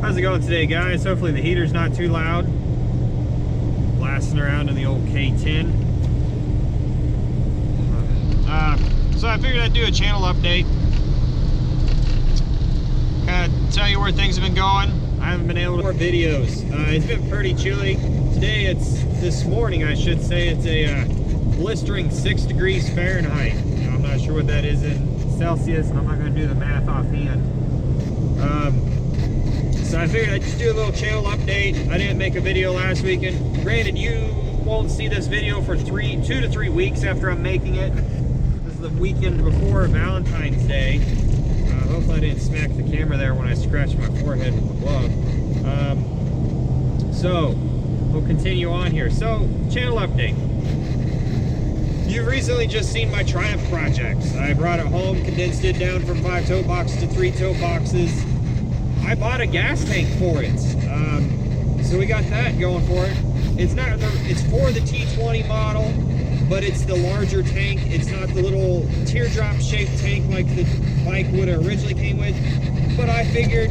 How's it going today, guys? Hopefully the heater's not too loud. Blasting around in the old K10. So I figured I'd do a channel update. Kind of tell you where things have been going. I haven't been able to record videos. It's been pretty chilly. Today this morning I should say, it's a blistering 6 degrees Fahrenheit. I'm not sure what that is in Celsius, and I'm not going to do the math offhand. So I figured I'd just do a little channel update. I didn't make a video last weekend. Granted, you won't see this video for 2 to 3 weeks after I'm making it. This is the weekend before Valentine's Day. Hopefully I didn't smack the camera there when I scratched my forehead with the glove. So we'll continue on here. So, channel update. You've recently just seen my Triumph projects. I brought it home, condensed it down from 5 tote boxes to 3 tote boxes. I bought a gas tank for it. So we got that going for it. It's for the T20 model, but it's the larger tank. It's not the little teardrop shaped tank like the bike would have originally came with. But I figured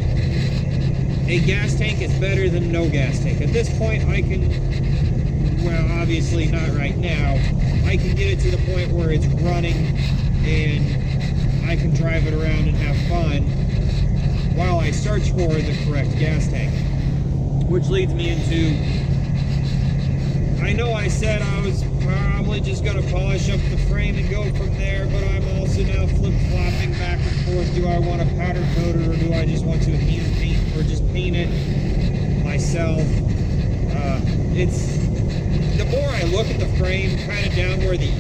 a gas tank is better than no gas tank. At this point, I can, well, obviously not right now, I can get it to the point where it's running and I can drive it around and have fun while I search for the correct gas tank. Which leads me into, I know I said I was probably just going to polish up the frame and go from there, but I'm also now flip-flopping back and forth. Do I want to powder coat it, or do I just want to hand paint, or just paint it myself? The more I look at the frame, kind of down where the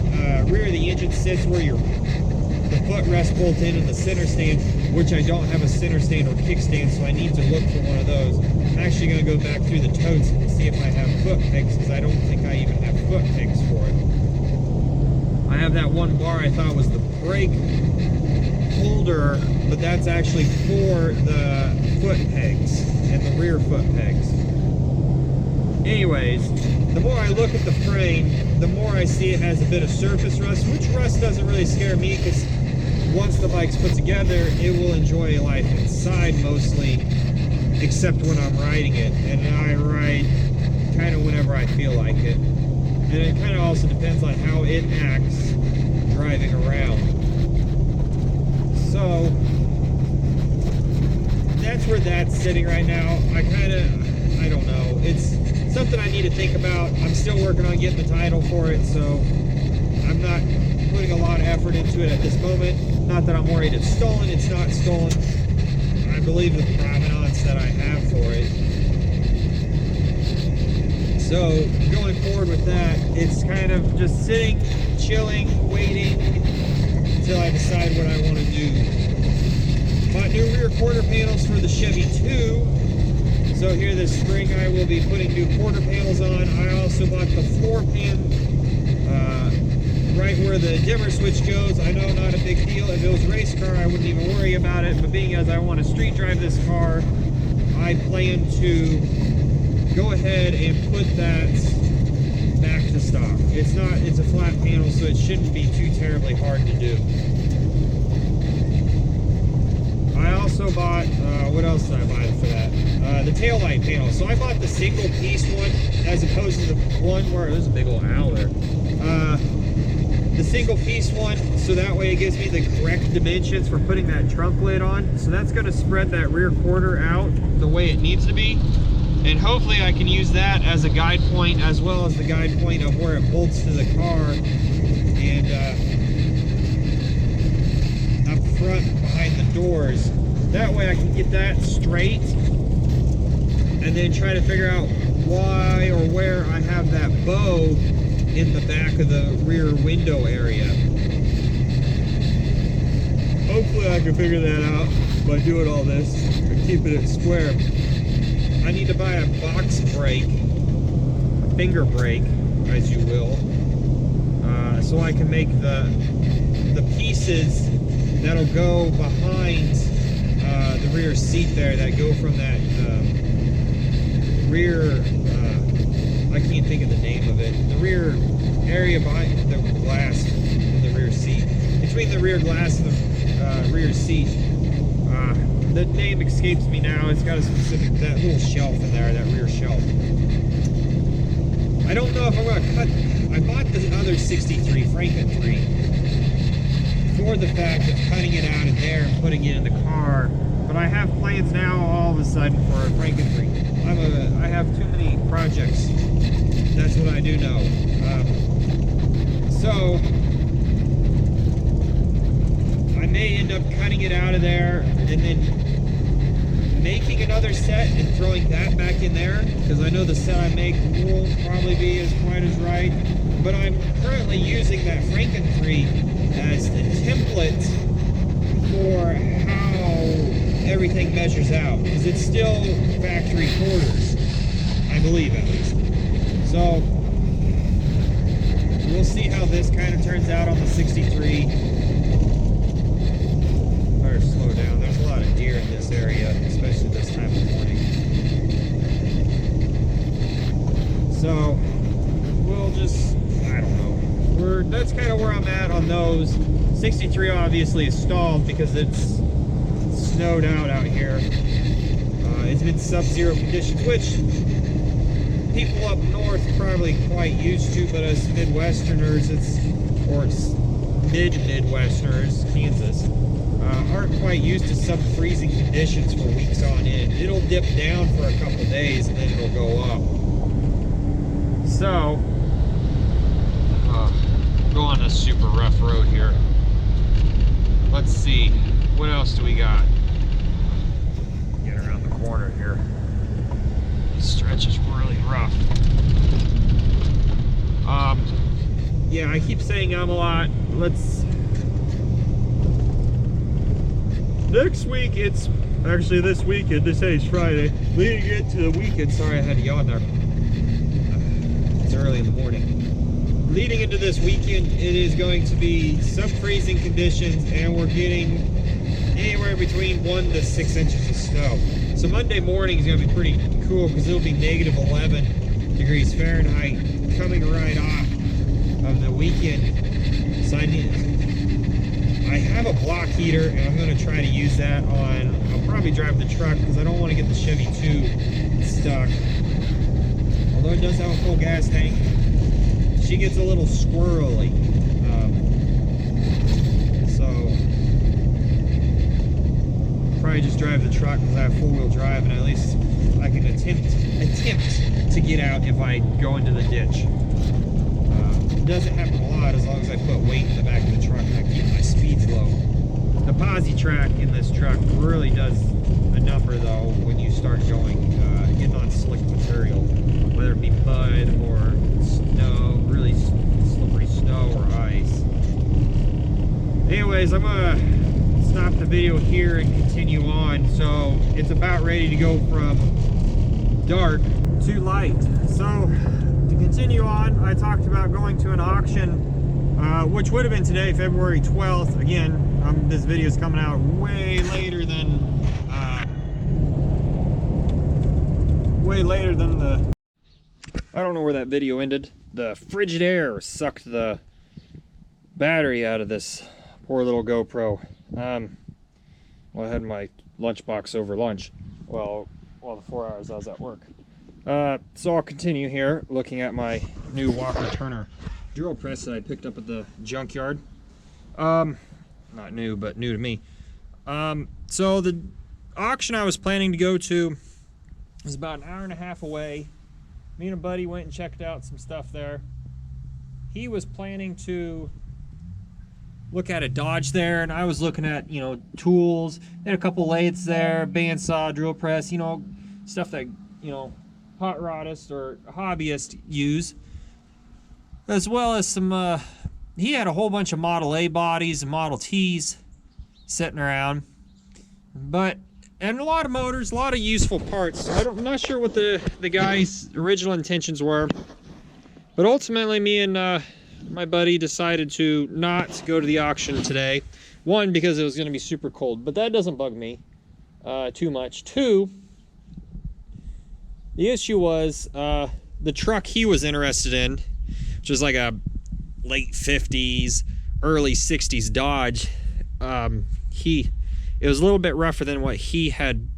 rear of the engine sits, where the footrest bolts in the center stand, which I don't have a center stand or kickstand, so I need to look for one of those. I'm actually going to go back through the totes and see if I have foot pegs, because I don't think I even have foot pegs for it. I have that one bar I thought was the brake holder, but that's actually for the foot pegs and the rear foot pegs. Anyways, the more I look at the frame, the more I see it has a bit of surface rust, which rust doesn't really scare me, because once the bike's put together, it will enjoy life inside mostly, except when I'm riding it. And I ride kind of whenever I feel like it. And it kind of also depends on how it acts driving around. So, that's where that's sitting right now. I don't know. It's something I need to think about. I'm still working on getting the title for it, so I'm not putting a lot of effort into it at this moment. Not that I'm worried it's stolen. It's not stolen. I believe the provenance that I have for it. So, going forward with that, it's kind of just sitting, chilling, waiting until I decide what I want to do. Bought new rear quarter panels for the Chevy 2. So here this spring I will be putting new quarter panels on. I also bought the floor pan right where the dimmer switch goes. I know, not a big deal. If it was a race car, I wouldn't even worry about it. But being as I want to street drive this car, I plan to go ahead and put that back to stock. It's a flat panel, so it shouldn't be too terribly hard to do. I also bought, what else did I buy for that? The taillight panel. So I bought the single piece one as opposed to the one where, there's a big old owl there. The single piece one, so that way it gives me the correct dimensions for putting that trunk lid on. So that's going to spread that rear quarter out the way it needs to be. And hopefully I can use that as a guide point, as well as the guide point of where it bolts to the car. And up front behind the doors. That way I can get that straight and then try to figure out why or where I have that bow in the back of the rear window area. Hopefully I can figure that out by doing all this and keeping it square. I need to buy a box brake, a finger brake, as you will, so I can make the pieces that'll go behind the rear seat there, that go from that rear, I can't think of the name of it, the rear area behind the glass in the rear seat, between the rear glass and the rear seat. the name escapes me now. It's got a specific, that little shelf in there, that rear shelf. I don't know if I'm gonna cut. I bought the other 63 Franken 3 for the fact of cutting it out of there and putting it in the car. But I have plans now all of a sudden for a Franken 3. I have too many projects. That's what I do know. So I may end up cutting it out of there and then making another set and throwing that back in there, because I know the set I make won't probably be as quite as right. But I'm currently using that Franken 3 as the template for how everything measures out, because it's still factory quarters, I believe at least. So we'll see how this kind of turns out on the 63. Better slow down. There's a lot of deer in this area, especially this time of morning. So we'll just, I don't know. That's kind of where I'm at on those. 63 obviously is stalled because it's snowed out here. It's been sub-zero conditions, which people up north probably quite used to, but us Midwesterners, or mid-Midwesterners, Kansas, aren't quite used to sub-freezing conditions for weeks on end. It'll dip down for a couple days and then it'll go up. So, go on a super rough road here. Let's see, what else do we got? Get around the corner here. This stretch is really rough. Yeah, I keep saying I'm a lot. Next week, it's actually this weekend. This day is Friday. Leading into the weekend. Sorry, I had to yawn there. It's early in the morning. Leading into this weekend, it is going to be sub-freezing conditions, and we're getting anywhere between 1 to 6 inches of snow. So Monday morning is going to be pretty cool because it'll be negative 11 degrees Fahrenheit coming right off of the weekend. So I have a block heater, and I'm going to try to use that on, I'll probably drive the truck because I don't want to get the Chevy 2 stuck. Although it does have a full gas tank, she gets a little squirrely. So probably just drive the truck because I have four-wheel drive, and at least I can attempt to get out if I go into the ditch. It doesn't happen a lot as long as I put weight in the back of the truck and I keep my speeds low. The posi track in this truck really does a number though when you start getting on slick material, whether it be mud or snow, really slippery snow or ice. Anyways, I'm gonna stop the video here and continue on. So it's about ready to go from dark to light. So to continue on, I talked about going to an auction, which would have been today, February 12th. Again, this video is coming out way later than the. I don't know where that video ended. The frigid air sucked the battery out of this poor little GoPro. Well, I had my lunchbox over lunch. Well, the 4 hours I was at work. So I'll continue here looking at my new Walker Turner drill press that I picked up at the junkyard. Not new, but new to me. So the auction I was planning to go to was about an hour and a half away. Me and a buddy went and checked out some stuff there. He was planning to look at a Dodge there, and I was looking at, tools. They had a couple lathes there, bandsaw, drill press, stuff that, hot rodists or hobbyists use, as well as some he had a whole bunch of Model A bodies and Model T's sitting around, and a lot of motors, a lot of useful parts. I'm not sure what the guy's original intentions were, but ultimately me and my buddy decided to not go to the auction today. One, because it was going to be super cold, but that doesn't bug me too much. Two, the issue was the truck he was interested in, which was like a late 50s, early 60s Dodge. It was a little bit rougher than what he had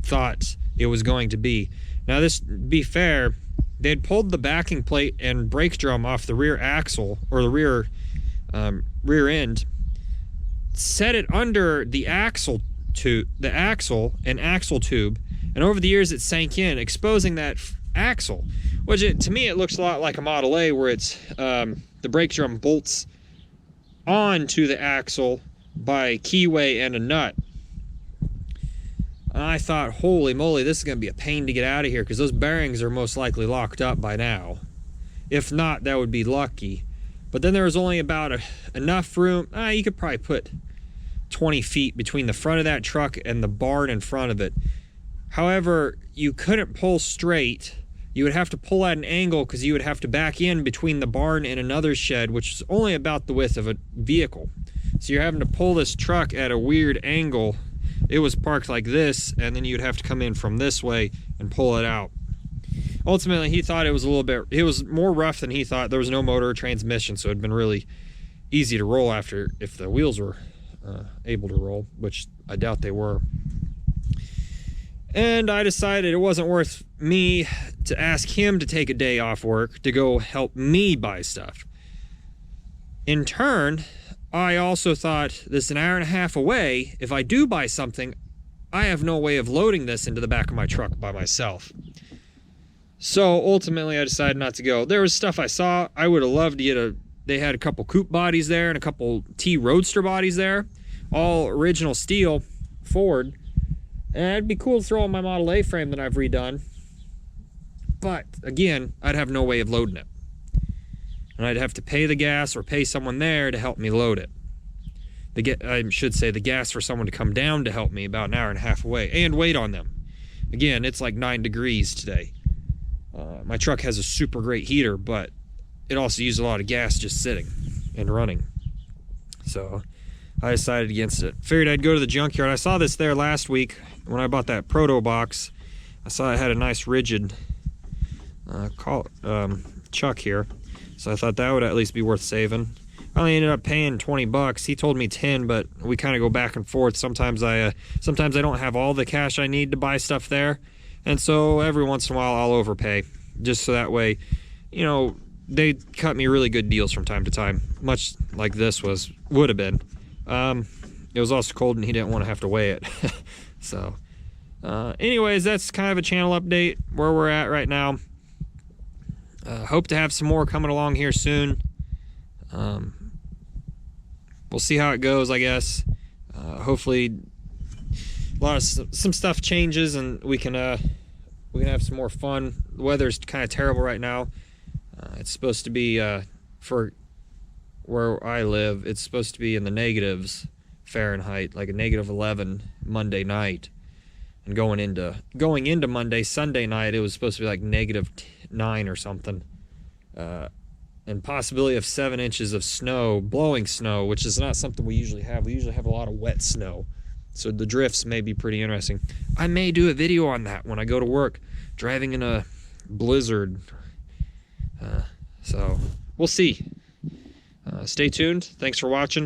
thought it was going to be. Now, this, be fair, they'd pulled the backing plate and brake drum off the rear axle, or the rear end, set it under the axle and axle tube, and over the years it sank in, exposing that axle, which to me it looks a lot like a Model A, where it's the brake drum bolts onto the axle by keyway and a nut. I thought, holy moly, this is going to be a pain to get out of here, because those bearings are most likely locked up by now. If not, that would be lucky. But then there was only about enough room. You could probably put 20 feet between the front of that truck and the barn in front of it. However, you couldn't pull straight. You would have to pull at an angle, because you would have to back in between the barn and another shed, which is only about the width of a vehicle. So you're having to pull this truck at a weird angle. It was parked like this, and then you'd have to come in from this way and pull it out. Ultimately, he thought it was more rough than he thought. There was no motor or transmission, so it'd been really easy to roll after, if the wheels were able to roll, which I doubt they were. And I decided it wasn't worth me to ask him to take a day off work to go help me buy stuff. In turn, I also thought, this is an hour and a half away. If I do buy something, I have no way of loading this into the back of my truck by myself. So ultimately, I decided not to go. There was stuff I saw. I would have loved to get they had a couple coupe bodies there and a couple T Roadster bodies there, all original steel Ford. And it'd be cool to throw on my Model A frame that I've redone. But again, I'd have no way of loading it. And I'd have to pay the gas or pay someone there to help me load it. I should say the gas for someone to come down to help me about an hour and a half away, and wait on them. Again, it's like 9 degrees today. My truck has a super great heater, but it also used a lot of gas just sitting and running. So I decided against it. Figured I'd go to the junkyard. I saw this there last week when I bought that proto box. I saw it had a nice rigid chuck here. So I thought that would at least be worth saving. I only ended up paying 20 bucks. He told me 10, but we kind of go back and forth. Sometimes I don't have all the cash I need to buy stuff there. And so every once in a while I'll overpay, just so that way, you know, they cut me really good deals from time to time, much like this would have been. It was also cold and he didn't want to have to weigh it. So anyways, that's kind of a channel update where we're at right now. Hope to have some more coming along here soon. We'll see how it goes, I guess. Hopefully some stuff changes and we can have some more fun. The weather's kind of terrible right now. It's supposed to be for where I live, it's supposed to be in the negatives Fahrenheit, like a -11 Monday night. And going into Monday, Sunday night, it was supposed to be like -9 or something. And possibility of 7 inches of snow, blowing snow, which is not something we usually have. We usually have a lot of wet snow. So the drifts may be pretty interesting. I may do a video on that when I go to work, driving in a blizzard. So we'll see. Stay tuned. Thanks for watching.